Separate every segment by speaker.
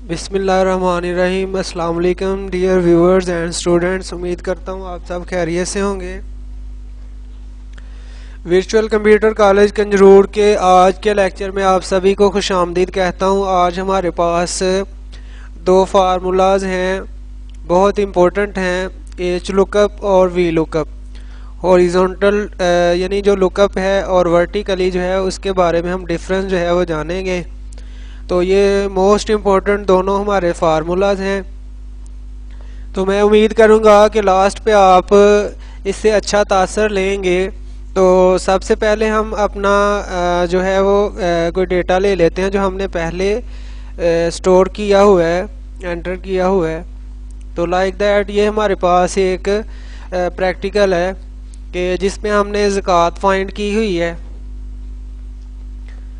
Speaker 1: बिस्मिल्लाहिर्रहमानिर्रहीम। अस्सलाम वालेकुम डियर व्यूअर्स एंड स्टूडेंट्स, उम्मीद करता हूँ आप सब खैरियत से होंगे। वर्चुअल कंप्यूटर कॉलेज कंजरूर के आज के लेक्चर में आप सभी को खुशामदीद कहता हूँ। आज हमारे पास दो फार्मूलाज हैं, बहुत इम्पोर्टेंट हैं, एच लुकअप और वी लुकअप। हॉरिजॉन्टल यानी जो लुकअप है और वर्टिकली जो है उसके बारे में हम डिफरेंस जो है वो जानेंगे। तो ये मोस्ट इम्पोर्टेंट दोनों हमारे फार्मूलाज हैं। तो मैं उम्मीद करूँगा कि लास्ट पे आप इससे अच्छा तासर लेंगे। तो सबसे पहले हम अपना जो है वो कोई डेटा ले लेते हैं जो हमने पहले स्टोर किया हुआ है, एंटर किया हुआ है। तो लाइक दैट ये हमारे पास एक प्रैक्टिकल है कि जिसमें हमने ज़कात फाइंड की हुई है।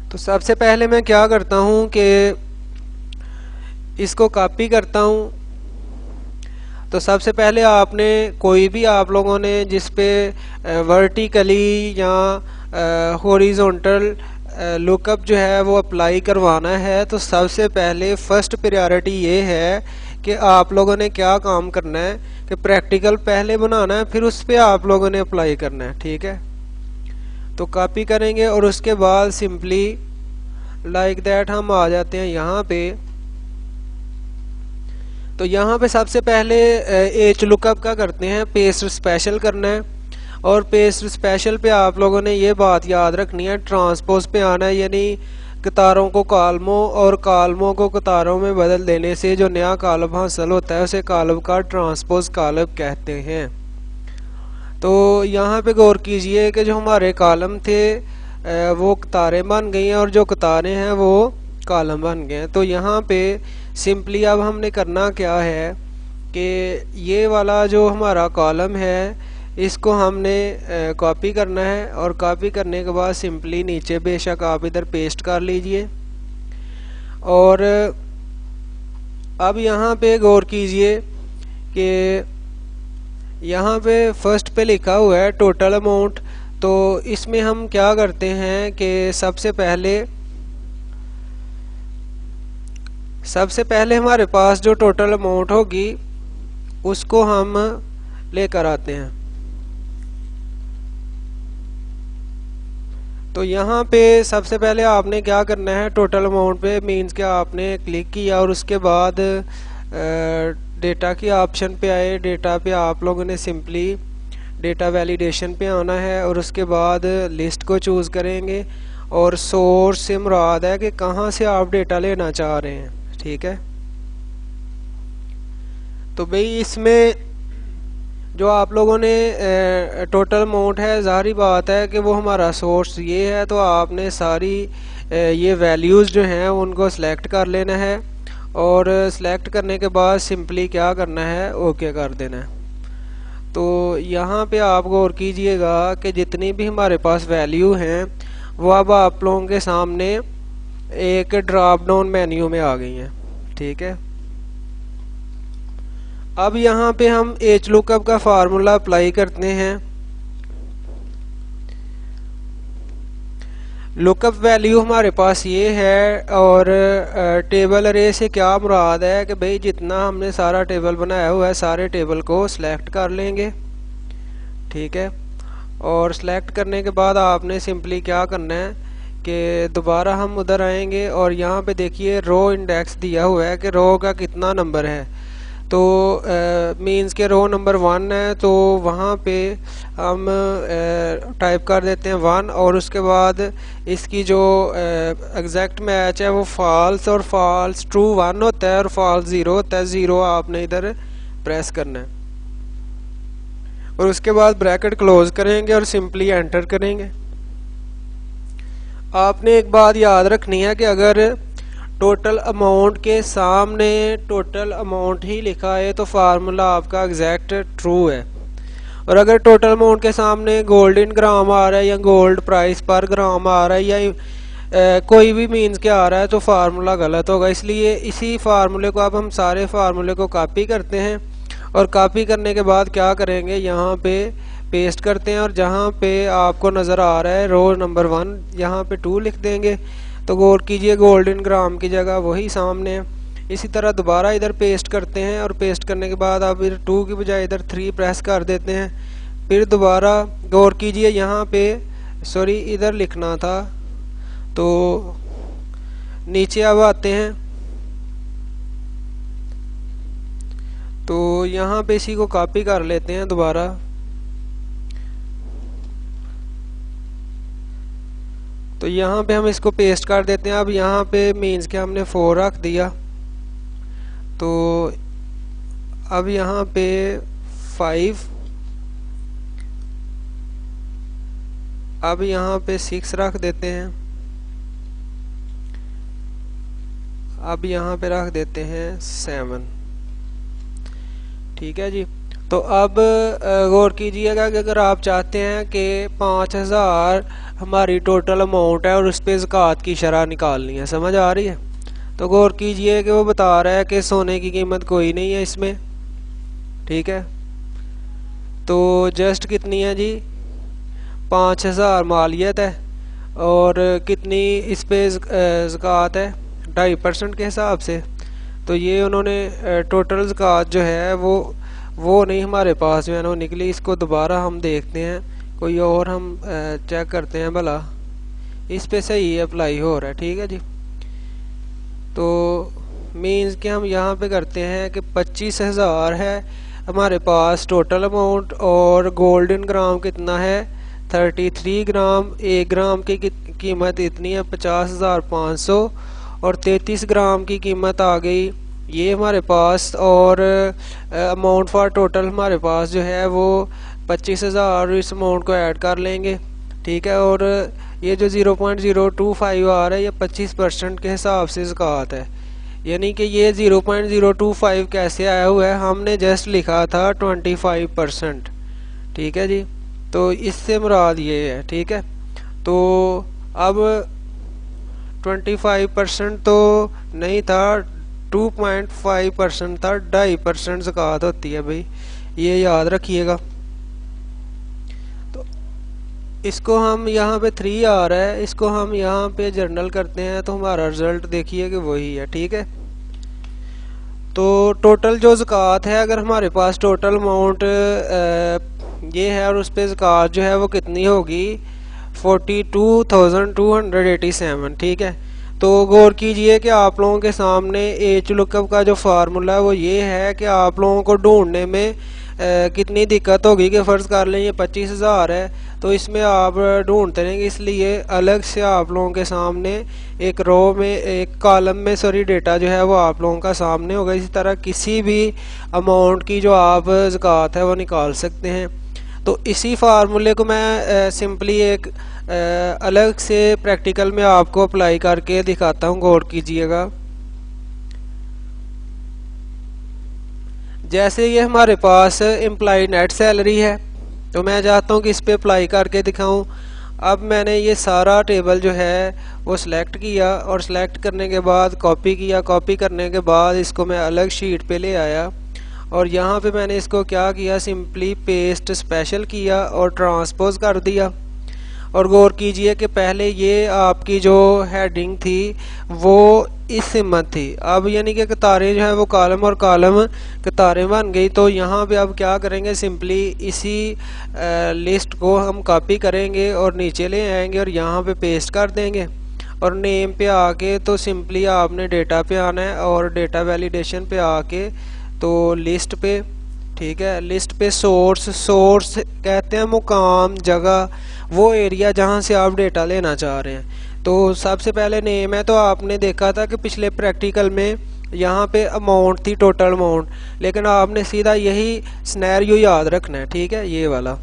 Speaker 1: तो सबसे पहले मैं क्या करता हूँ कि इसको कॉपी करता हूँ। तो सबसे पहले आपने कोई भी आप लोगों ने जिस पे वर्टिकली या हॉरिजॉन्टल लुकअप जो है वो अप्लाई करवाना है, तो सबसे पहले फर्स्ट प्रायोरिटी ये है कि आप लोगों ने क्या काम करना है कि प्रैक्टिकल पहले बनाना है, फिर उस पर आप लोगों ने अप्लाई करना है। ठीक है, तो कॉपी करेंगे और उसके बाद सिंपली लाइक दैट हम आ जाते हैं यहाँ पे। तो यहाँ पे सबसे पहले एच लुकअप का करते हैं, पेस्ट स्पेशल करना है। और पेस्ट स्पेशल पे आप लोगों ने ये बात याद रखनी है, ट्रांसपोज पे आना है, यानी कतारों को कॉलमों और कॉलमों को कतारों में बदल देने से जो नया कॉलम हासिल होता है उसे कॉलम का ट्रांसपोज कॉलम कहते हैं। तो यहाँ पे गौर कीजिए कि जो हमारे कॉलम थे वो कतारें बन गई हैं और जो कतारें हैं वो कॉलम बन गए हैं। तो यहाँ पे सिंपली अब हमने करना क्या है कि ये वाला जो हमारा कॉलम है इसको हमने कॉपी करना है। और कॉपी करने के बाद सिंपली नीचे बेशक आप इधर पेस्ट कर लीजिए। और अब यहाँ पे गौर कीजिए कि यहाँ पे फर्स्ट पे लिखा हुआ है टोटल अमाउंट। तो इसमें हम क्या करते हैं कि सबसे पहले हमारे पास जो टोटल अमाउंट होगी उसको हम लेकर आते हैं। तो यहाँ पे सबसे पहले आपने क्या करना है, टोटल अमाउंट पे मीन्स कि आपने क्लिक किया और उसके बाद डेटा के ऑप्शन पे आए। डेटा पे आप लोगों ने सिंपली डेटा वैलिडेशन पे आना है और उसके बाद लिस्ट को चूज़ करेंगे और सोर्स से मुराद है कि कहाँ से आप डेटा लेना चाह रहे हैं। ठीक है, तो भाई इसमें जो आप लोगों ने टोटल अमाउंट है, ज़ाहिर बात है कि वो हमारा सोर्स ये है। तो आपने सारी ये वैल्यूज़ जो हैं उनको सिलेक्ट कर लेना है और सिलेक्ट करने के बाद सिंपली क्या करना है, ओके कर देना है। तो यहाँ पे आप गौर कीजिएगा कि जितनी भी हमारे पास वैल्यू हैं वो अब आप लोगों के सामने एक ड्रॉप डाउन मेन्यू में आ गई हैं। ठीक है, अब यहाँ पे हम एच लुकअप का फार्मूला अप्लाई करते हैं। लुकअप वैल्यू हमारे पास ये है और टेबल अरे से क्या मुराद है कि भाई जितना हमने सारा टेबल बनाया हुआ है सारे टेबल को सिलेक्ट कर लेंगे। ठीक है, और सिलेक्ट करने के बाद आपने सिंपली क्या करना है कि दोबारा हम उधर आएंगे और यहाँ पे देखिए रो इंडेक्स दिया हुआ है कि रो का कितना नंबर है। तो मीन्स के रो नंबर 1 है, तो वहाँ पे हम टाइप कर देते हैं 1 और उसके बाद इसकी जो एग्जैक्ट मैच है वो फॉल्स और फॉल्स ट्रू 1 होता है और फॉल्स 0 होता है। 0 आपने इधर प्रेस करना है और उसके बाद ब्रैकेट क्लोज करेंगे और सिंपली एंटर करेंगे। आपने एक बात याद रखनी है कि अगर टोटल अमाउंट के सामने टोटल अमाउंट ही लिखा है तो फार्मूला आपका एग्जैक्ट ट्रू है। और अगर टोटल अमाउंट के सामने गोल्ड इन ग्राम आ रहा है या गोल्ड प्राइस पर ग्राम आ रहा है या कोई भी मीन्स के आ रहा है तो फार्मूला गलत होगा। इसलिए इसी फार्मूले को अब हम सारे फार्मूले को कॉपी करते हैं और कॉपी करने के बाद क्या करेंगे, यहाँ पे पेस्ट करते हैं और जहाँ पे आपको नज़र आ रहा है रो नंबर 1 यहाँ पे 2 लिख देंगे। तो गौर कीजिए गोल्डन ग्राम की जगह वही सामने है। इसी तरह दोबारा इधर पेस्ट करते हैं और पेस्ट करने के बाद अब इधर 2 की बजाय इधर 3 प्रेस कर देते हैं। फिर दोबारा गौर कीजिए यहाँ पे, सॉरी इधर लिखना था, तो नीचे अब आते हैं तो यहाँ पे इसी को कॉपी कर लेते हैं दोबारा। तो यहाँ पे हम इसको पेस्ट कर देते हैं। अब यहाँ पे मीन्स के हमने 4 रख दिया, तो अब यहाँ पे 5, अब यहाँ पे 6 रख देते हैं, अब यहाँ पे रख देते हैं 7। ठीक है जी। तो अब गौर कीजिएगा कि अगर आप चाहते हैं कि 5000 हमारी टोटल अमाउंट है और उस पर ज़कात की शरह निकालनी है, समझ आ रही है, तो गौर कीजिए कि वो बता रहा है कि सोने की कीमत कोई नहीं है इसमें। ठीक है, तो जस्ट कितनी है जी, 5000 मालियत है और कितनी इस पे ज़कात है 2.5% के हिसाब से। तो ये उन्होंने टोटल ज़कात जो है वो नहीं हमारे पास जो है ना वो निकली। इसको दोबारा हम देखते हैं, कोई और हम चेक करते हैं भला इस पे सही अप्लाई हो रहा है। ठीक है जी। तो मीन्स कि हम यहाँ पे करते हैं कि 25,000 है हमारे पास टोटल अमाउंट और गोल्डन ग्राम कितना है 33 ग्राम। 1 ग्राम की कीमत इतनी है 50,500 और 33 ग्राम की कीमत आ गई ये हमारे पास। और अमाउंट फॉर टोटल हमारे पास जो है वो 25,000, इस अमाउंट को ऐड कर लेंगे। ठीक है, और ये जो 0.025 आ रहा है ये 25% के हिसाब से ज़कात है, यानी कि ये 0.025 कैसे आया हुआ है, हमने जस्ट लिखा था 25%। ठीक है जी, तो इससे मुराद ये है। ठीक है, तो अब 25% तो नहीं था, 2.5% था, 2.5% ज़कात होती है भाई, ये याद रखिएगा। तो इसको हम यहाँ पे 3 आ रहा है, इसको हम यहाँ पे जर्नल करते हैं तो हमारा रिजल्ट देखिए कि वही है। ठीक है, तो टोटल जो ज़कात है, अगर हमारे पास टोटल अमाउंट ये है और उस पर ज़कात जो है वो कितनी होगी 42,287। ठीक है, तो गौर कीजिए कि आप लोगों के सामने एच लुकअप का जो फार्मूला है वो ये है कि आप लोगों को ढूंढने में कितनी दिक्कत होगी कि फ़र्ज़ कर लें ये 25,000 है, तो इसमें आप ढूंढते रहेंगे, इसलिए अलग से आप लोगों के सामने एक रो में, एक कॉलम में सॉरी डेटा जो है वो आप लोगों का सामने होगा। इसी तरह किसी भी अमाउंट की जो आप ज़कात है वो निकाल सकते हैं। तो इसी फार्मूले को मैं सिंपली एक अलग से प्रैक्टिकल में आपको अप्लाई करके दिखाता हूँ, गौर कीजिएगा। जैसे ये हमारे पास एम्प्लॉय नेट सैलरी है, तो मैं चाहता हूँ कि इस पे अप्लाई करके दिखाऊं। अब मैंने ये सारा टेबल जो है वो सिलेक्ट किया और सिलेक्ट करने के बाद कॉपी किया, कॉपी करने के बाद इसको मैं अलग शीट पे ले आया और यहाँ पे मैंने इसको क्या किया, सिंपली पेस्ट स्पेशल किया और ट्रांसपोज कर दिया। और गौर कीजिए कि पहले ये आपकी जो हेडिंग थी वो इस हिम्मत थी, अब यानी कि कतारें जो है वो कॉलम और कॉलम कतारें बन गई। तो यहाँ पे अब क्या करेंगे, सिंपली इसी लिस्ट को हम कॉपी करेंगे और नीचे ले आएंगे और यहाँ पे पेस्ट कर देंगे और नेम पे आके तो सिंपली आपने डेटा पे आना है और डेटा वैलिडेशन पे आके तो लिस्ट पे, ठीक है, लिस्ट पे सोर्स कहते हैं मुकाम, जगह, वो एरिया जहाँ से आप डेटा लेना चाह रहे हैं। तो सबसे पहले नेम है, तो आपने देखा था कि पिछले प्रैक्टिकल में यहाँ पे अमाउंट थी, टोटल अमाउंट, लेकिन आपने सीधा यही सिनेरियो याद रखना है। ठीक है, ये वाला।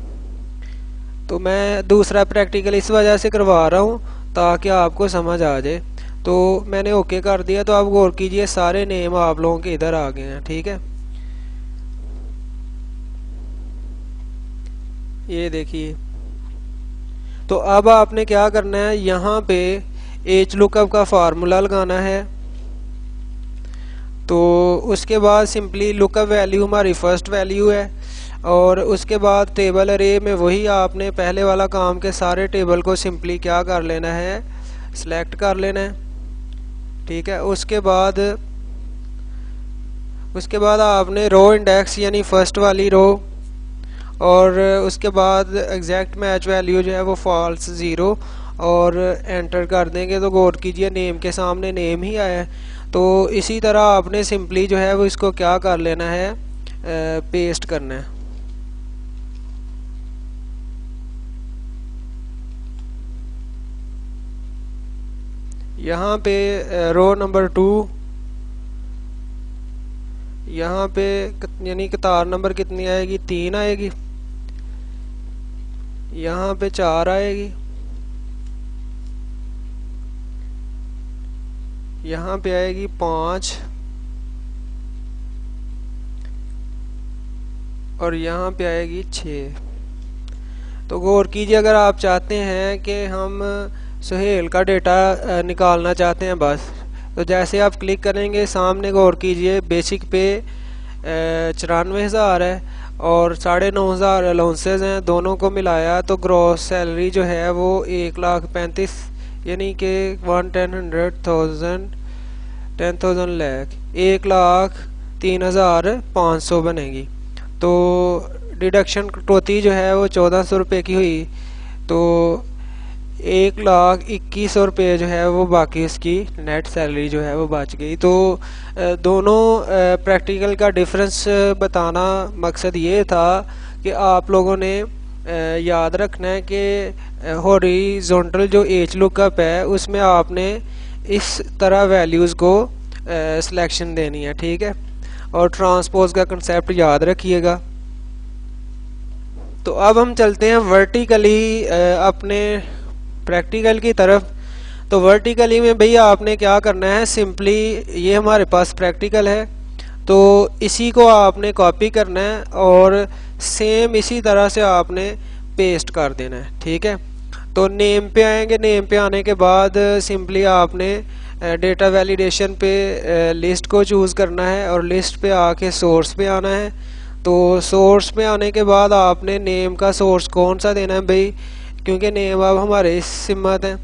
Speaker 1: तो मैं दूसरा प्रैक्टिकल इस वजह से करवा रहा हूँ ताकि आपको समझ आ जाए। तो मैंने ओके कर दिया, तो आप गौर कीजिए सारे नेम आप लोगों के इधर आ गए हैं। ठीक है, ये देखिए। तो अब आपने क्या करना है, यहाँ पे एच लुकअप का फार्मूला लगाना है। तो उसके बाद सिंपली लुकअप वैल्यू हमारी फर्स्ट वैल्यू है और उसके बाद टेबल अरे में वही आपने पहले वाला काम के सारे टेबल को सिंपली क्या कर लेना है, सिलेक्ट कर लेना है। ठीक है, उसके बाद उसके बाद आपने रो इंडेक्स यानी फर्स्ट वाली रो, और उसके बाद एग्जैक्ट मैच वैल्यू जो है वो फॉल्स 0 और एंटर कर देंगे तो गौर कीजिए नेम के सामने नेम ही आया है। तो इसी तरह आपने सिंपली जो है वो इसको क्या कर लेना है, पेस्ट करना है। यहाँ पे रो नंबर 2, यहाँ पे यानी कतार नंबर कितनी आएगी, 3 आएगी। यहाँ पे 4 आएगी, यहाँ पे आएगी 5, और यहाँ पे आएगी 6। तो गौर कीजिए, अगर आप चाहते हैं कि हम सुहेल का डेटा निकालना चाहते हैं बस, तो जैसे आप क्लिक करेंगे सामने गौर कीजिए बेसिक पे 94,000 है और 9,500 अलाउंसेस हैं, दोनों को मिलाया तो ग्रॉस सैलरी जो है वो 1,35,000 यानी कि 10,000 लाख 1,03,500 बनेगी। तो डिडक्शन कटौती जो है वो 1,400 रुपये की हुई, तो 1,21,000 रुपये जो है वो बाकी इसकी नेट सैलरी जो है वो बच गई। तो दोनों प्रैक्टिकल का डिफरेंस बताना मकसद ये था कि आप लोगों ने याद रखना है कि हॉरिजॉन्टल जो एज लुकअप है उसमें आपने इस तरह वैल्यूज़ को सिलेक्शन देनी है, ठीक है। और ट्रांसपोज का कंसेप्ट याद रखिएगा। तो अब हम चलते हैं वर्टिकली अपने प्रैक्टिकल की तरफ। तो वर्टिकली में भैया आपने क्या करना है, सिंपली ये हमारे पास प्रैक्टिकल है तो इसी को आपने कॉपी करना है और सेम इसी तरह से आपने पेस्ट कर देना है, ठीक है। तो नेम पे आएंगे, नेम पे आने के बाद सिंपली आपने डेटा वैलिडेशन पे लिस्ट को चूज़ करना है और लिस्ट पे आके सोर्स पे आना है। तो सोर्स पे आने के बाद आपने नेम का सोर्स कौन सा देना है भाई, क्योंकि नेम अब हमारे सिमत हैं।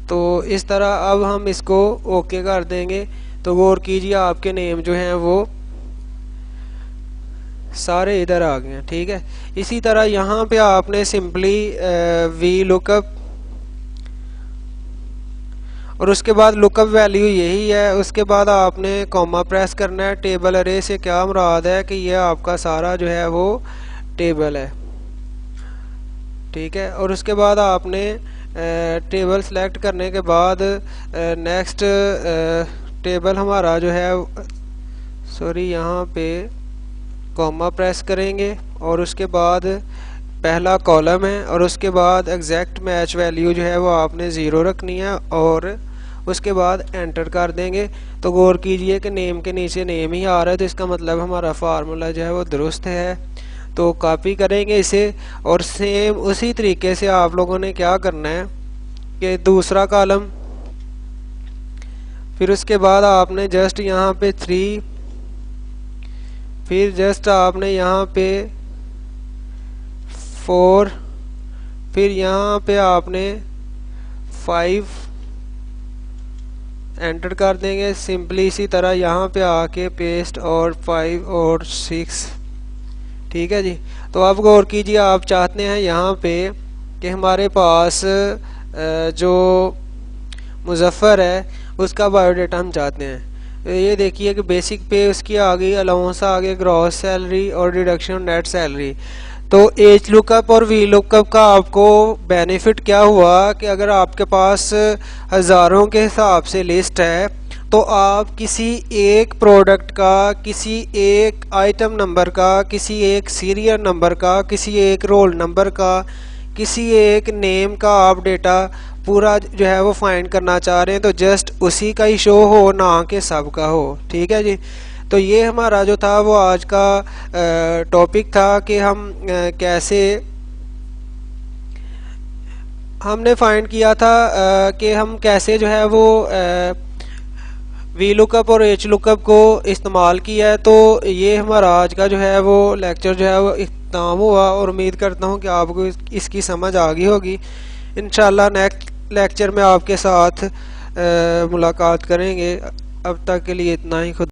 Speaker 1: तो इस तरह अब हम इसको ओके कर देंगे। तो गौर कीजिए आपके नेम जो हैं वो सारे इधर आ गए हैं, ठीक है। इसी तरह यहाँ पे आपने सिंपली वी लुकअप और उसके बाद लुकअप वैल्यू यही है। उसके बाद आपने कॉमा प्रेस करना है। टेबल अरे से क्या मुराद है कि यह आपका सारा जो है वो टेबल है, ठीक है। और उसके बाद आपने टेबल सेलेक्ट करने के बाद नेक्स्ट टेबल हमारा जो है सॉरी यहाँ पे कॉमा प्रेस करेंगे और उसके बाद पहला कॉलम है और उसके बाद एग्जैक्ट मैच वैल्यू जो है वो आपने 0 रखनी है और उसके बाद एंटर कर देंगे। तो गौर कीजिए कि नेम के नीचे नेम ही आ रहा है, तो इसका मतलब हमारा फार्मूला जो है वो दुरुस्त है। तो कॉपी करेंगे इसे और सेम उसी तरीके से आप लोगों ने क्या करना है कि दूसरा कॉलम, फिर उसके बाद आपने जस्ट यहाँ पे 3, फिर जस्ट आपने यहाँ पे 4, फिर यहाँ पे आपने 5 एंटर कर देंगे। सिंपली इसी तरह यहाँ पे आके पेस्ट और 5 और 6, ठीक है जी। तो अब गौर कीजिए, आप चाहते हैं यहाँ पे कि हमारे पास जो मुजफ्फर है उसका बायोडाटा हम चाहते हैं। ये देखिए कि बेसिक पे उसकी आ गई, अलाउंस आ गया, ग्रॉस सैलरी और डिडक्शन नेट सैलरी। तो एज लुकअप और वी लुकअप का आपको बेनिफिट क्या हुआ कि अगर आपके पास हज़ारों के हिसाब से लिस्ट है तो आप किसी एक प्रोडक्ट का, किसी एक आइटम नंबर का, किसी एक सीरियल नंबर का, किसी एक रोल नंबर का, किसी एक नेम का आप डेटा पूरा जो है वो फाइंड करना चाह रहे हैं तो जस्ट उसी का ही शो हो, ना कि सब का हो, ठीक है जी। तो ये हमारा जो था वो आज का टॉपिक था कि हम कैसे हमने फाइंड किया था कि हम कैसे जो है वो वी लुकअप और एच लुकअप को इस्तेमाल किया है। तो ये हमारा आज का जो है वो लेक्चर जो है वो इख्तिताम हुआ और उम्मीद करता हूँ कि आपको इसकी समझ आ गई होगी। इंशाल्लाह नेक्स्ट लेक्चर में आपके साथ मुलाकात करेंगे। अब तक के लिए इतना ही। खुद